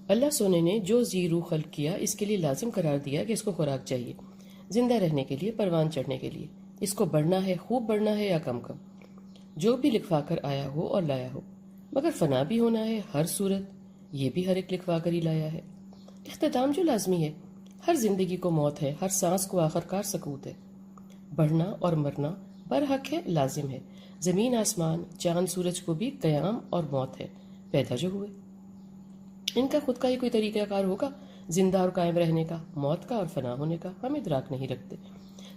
اللہ سونے نے جو زی روح خلق کیا اس کے لیے لازم قرار دیا کہ اس کو خوراک چاہیے، زندہ رہنے کے لیے، پروان چڑھنے کے لیے۔ اس کو بڑھنا ہے، خوب بڑھنا ہے یا کم کم، جو بھی لکھوا کر آیا ہو اور لایا ہو، مگر فنا بھی ہونا ہے ہر صورت، یہ بھی ہر ایک لکھوا کر ہی لایا ہے۔ اختتام جو لازمی ہے، ہر زندگی کو موت ہے، ہر سانس کو آخر کار سکوت ہے۔ بڑھنا اور مرنا برحق ہے، لازم ہے۔ زمین آسمان چاند سورج کو بھی قیام اور موت ہے، پیدا جو ہوئے۔ ان کا خود کا ہی کوئی طریقہ کار ہوگا زندہ اور قائم رہنے کا، موت کا اور فنا ہونے کا ہم ادراک نہیں رکھتے۔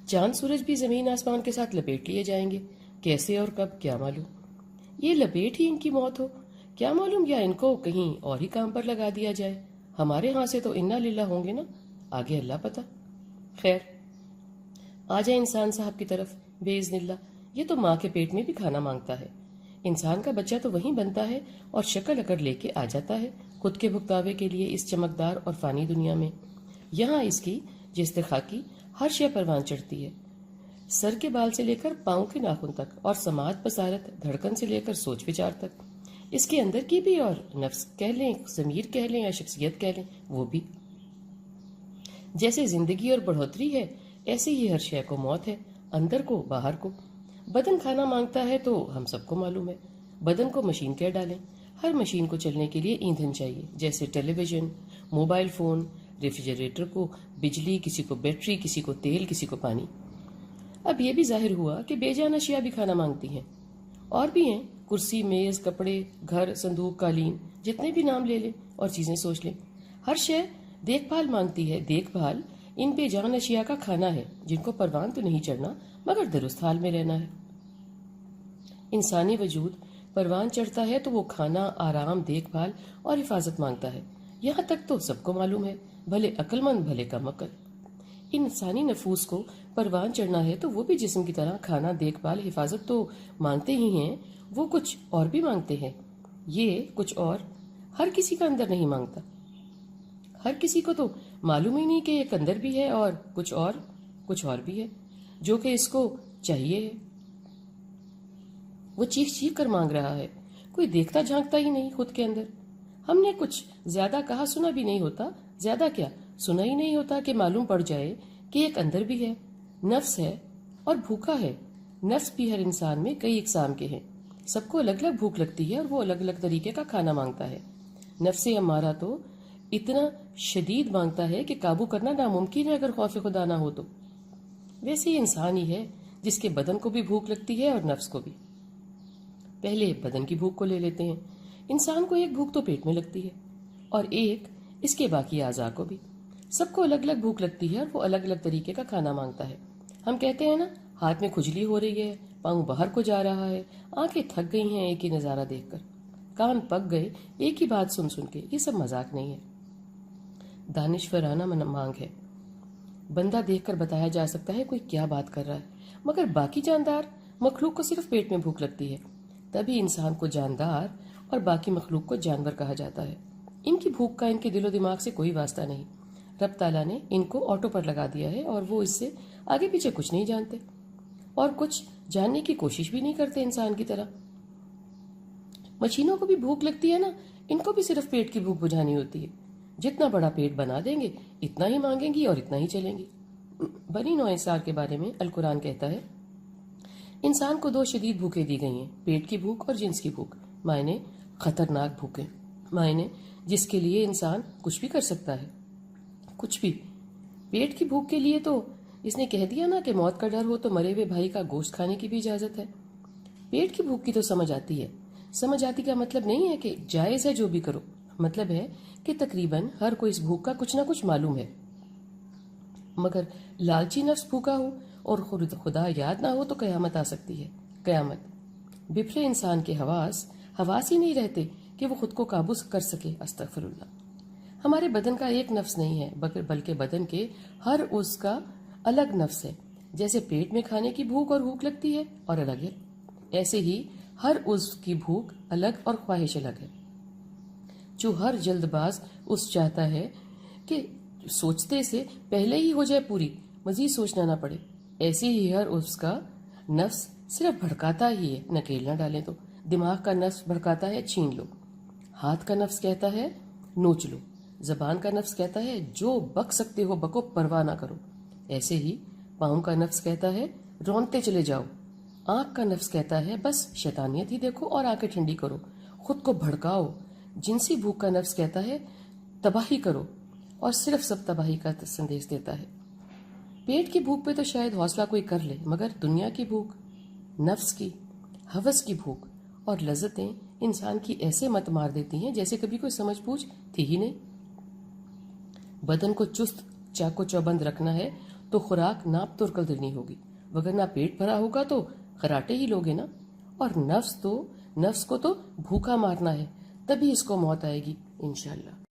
چاند سورج بھی زمین آسمان کے ساتھ لپیٹ لیے جائیں گے، کیسے اور کب کیا معلوم۔ یہ لپیٹ ہی ان کی موت ہو کیا معلوم، یا ان کو کہیں اور ہی کام پر لگا دیا جائے۔ ہمارے ہاں سے تو انا للہ ہوں گے نا، آگے اللہ پتہ۔ خیر، آ جائے انسان صاحب کی طرف باذن اللہ۔ یہ تو ماں کے پیٹ میں بھی کھانا مانگتا ہے۔ انسان کا بچہ تو وہیں بنتا ہے اور شکل اکڑ لے کے آ جاتا ہے خود کے بھگتاوے کے لیے اس چمکدار اور فانی دنیا میں۔ یہاں اس کی جس خاکی ہر شے پروان چڑھتی ہے، سر کے بال سے لے کر پاؤں کے ناخن تک، اور سماعت بصارت دھڑکن سے لے کر سوچ وچار تک۔ اس کے اندر کی بھی، اور نفس کہہ لیں، ضمیر کہہ لیں یا شخصیت کہہ لیں، وہ بھی۔ جیسے زندگی اور بڑھوتری ہے، ایسے ہی ہر شے کو موت ہے، اندر کو باہر کو۔ بدن کھانا مانگتا ہے تو ہم سب کو معلوم ہے۔ بدن کو مشین کہہ ڈالیں، ہر مشین کو چلنے کے لیے ایندھن چاہیے، جیسے ٹیلی ویژن، موبائل فون، ریفریجریٹر کو بجلی، کسی کو بیٹری، کسی کو تیل، کسی کو پانی۔ اب یہ بھی ظاہر ہوا کہ بے جان اشیاء بھی کھانا مانگتی ہیں، اور بھی ہیں، کرسی، میز، کپڑے، گھر، صندوق، قالین، جتنے بھی نام لے لیں اور چیزیں سوچ لیں۔ ہر شے دیکھ بھال مانگتی ہے، دیکھ بھال ان بے جان اشیاء کا کھانا ہے جن کو پروان تو نہیں چڑھنا مگر درست حال میں رہنا ہے۔ انسانی وجود پروان چڑھتا ہے تو وہ کھانا، آرام، دیکھ بھال اور حفاظت مانگتا ہے۔ یہاں تک تو سب کو معلوم ہے، بھلے عقل مند بھلے کم عقل۔ انسانی نفوس کو پروان چڑھنا ہے تو وہ بھی جسم کی طرح کھانا، دیکھ بھال، حفاظت تو مانگتے ہی ہیں، وہ کچھ اور بھی مانگتے ہیں۔ یہ کچھ اور ہر کسی کا اندر نہیں مانگتا۔ ہر کسی کو تو معلوم ہی نہیں کہ ایک اندر بھی ہے اور کچھ اور بھی ہے جو کہ اس کو چاہیے ہے۔ وہ چیخ چیخ کر مانگ رہا ہے، کوئی دیکھتا جھانکتا ہی نہیں خود کے اندر۔ ہم نے کچھ زیادہ کہا سنا بھی نہیں ہوتا، زیادہ کیا سنا ہی نہیں ہوتا کہ معلوم پڑ جائے کہ ایک اندر بھی ہے، نفس ہے اور بھوکا ہے۔ نفس بھی ہر انسان میں کئی اقسام کے ہیں، سب کو الگ الگ بھوک لگتی ہے اور وہ الگ الگ طریقے کا کھانا مانگتا ہے۔ نفس امارہ تو اتنا شدید مانگتا ہے کہ قابو کرنا ناممکن ہے اگر خوف خدا نہ ہو تو۔ ویسے ہی انسان ہی ہے جس کے بدن کو بھی بھوک لگتی ہے اور نفس کو بھی۔ پہلے بدن کی بھوک کو لے لیتے ہیں۔ انسان کو ایک بھوک تو پیٹ میں لگتی ہے اور ایک اس کے باقی اعضاء کو بھی۔ سب کو الگ الگ بھوک لگتی ہے اور وہ الگ الگ طریقے کا کھانا مانگتا ہے۔ ہم کہتے ہیں نا، ہاتھ میں کھجلی ہو رہی ہے، پاؤں باہر کو جا رہا ہے، آنکھیں تھک گئی ہیں ایک ہی نظارہ دیکھ کر، کان پک گئے ایک ہی بات سن سن کے۔ یہ سب مذاق نہیں ہے، دانشورانہ مانگ ہے۔ بندہ دیکھ کر بتایا جا سکتا ہے کوئی کیا بات کر رہا ہے، مگر باقی جاندار مخلوق کو صرف پیٹ میں بھوک لگتی ہے۔ تبھی انسان کو جاندار اور باقی مخلوق کو جانور کہا جاتا ہے۔ ان کی بھوک کا ان کے دل و دماغ سے کوئی واسطہ نہیں۔ رب تعالیٰ نے ان کو آٹو پر لگا دیا ہے اور وہ اس سے آگے پیچھے کچھ نہیں جانتے اور کچھ جاننے کی کوشش بھی نہیں کرتے انسان کی طرح۔ مشینوں کو بھی بھوک لگتی ہے نا، ان کو بھی صرف پیٹ کی بھوک بجھانی ہوتی ہے۔ جتنا بڑا پیٹ بنا دیں گے اتنا ہی مانگیں گی اور اتنا ہی چلیں گی۔ بنی نوع انسان کے بارے میں القرآن کہتا ہے، انسان کو دو شدید بھوکیں دی گئی ہیں، پیٹ کی بھوک اور جنس کی بھوک۔ معنی خطرناک بھوکیں، معنی جس کے لیے انسان کچھ بھی کر سکتا ہے، کچھ بھی۔ پیٹ کی بھوک کے لیے تو اس نے کہہ دیا نا کہ موت کا ڈر ہو تو مرے ہوئے بھائی کا گوشت کھانے کی بھی اجازت ہے۔ پیٹ کی بھوک کی تو سمجھ آتی ہے۔ سمجھ آتی کا مطلب نہیں ہے کہ جائز ہے جو بھی کرو، مطلب ہے کہ تقریباً ہر کوئی اس بھوک کا کچھ نہ کچھ معلوم ہے۔ مگر لالچی نفس بھوکا ہو اور خدا یاد نہ ہو تو قیامت آ سکتی ہے۔ قیامت بفرے انسان کے حواس ہی نہیں رہتے کہ وہ خود کو قابو کر سکے۔ استغفر اللہ۔ ہمارے بدن کا ایک نفس نہیں ہے، بلکہ بدن کے ہر عضو کا الگ نفس ہے۔ جیسے پیٹ میں کھانے کی بھوک اور بھوک لگتی ہے اور الگ ہے، ایسے ہی ہر عضو کی بھوک الگ اور خواہش الگ ہے۔ جو ہر جلد باز اس چاہتا ہے کہ سوچتے سے پہلے ہی ہو جائے پوری، مزید سوچنا نہ پڑے، ایسے ہی ہر عضو کا نفس صرف بھڑکاتا ہی ہے، نکیل نہ ڈالے تو۔ دماغ کا نفس بھڑکاتا ہے چھین لو، ہاتھ کا نفس کہتا ہے نوچ لو، زبان کا نفس کہتا ہے جو بک سکتے ہو بکو، پرواہ نہ کرو. ایسے ہی پاؤں کا نفس کہتا ہے رونتے چلے جاؤ. آنکھ کا نفس کہتا ہے بس شیطانیت ہی دیکھو اور آنکھیں ٹھنڈی کرو، خود کو بھڑکاؤ. جنسی بھوک کا نفس کہتا ہے تباہی کرو اور صرف سب تباہی کا سندیش دیتا ہے. پیٹ کی بھوک پہ تو شاید حوصلہ کوئی کر لے، مگر دنیا کی بھوک، نفس کی، ہوس کی بھوک اور لذتیں انسان کی ایسے مت مار دیتی ہیں جیسے کبھی کوئی سمجھ بوجھ تھی ہی نہیں. بدن کو چست چاقو چوبند رکھنا ہے تو خوراک ناپ توڑ کر دینی ہوگی، وگرنہ پیٹ بھرا ہوگا تو خراٹے ہی لوگے نا. اور نفس کو تو بھوکا مارنا ہے، تبھی اس کو موت آئے گی انشاءاللہ.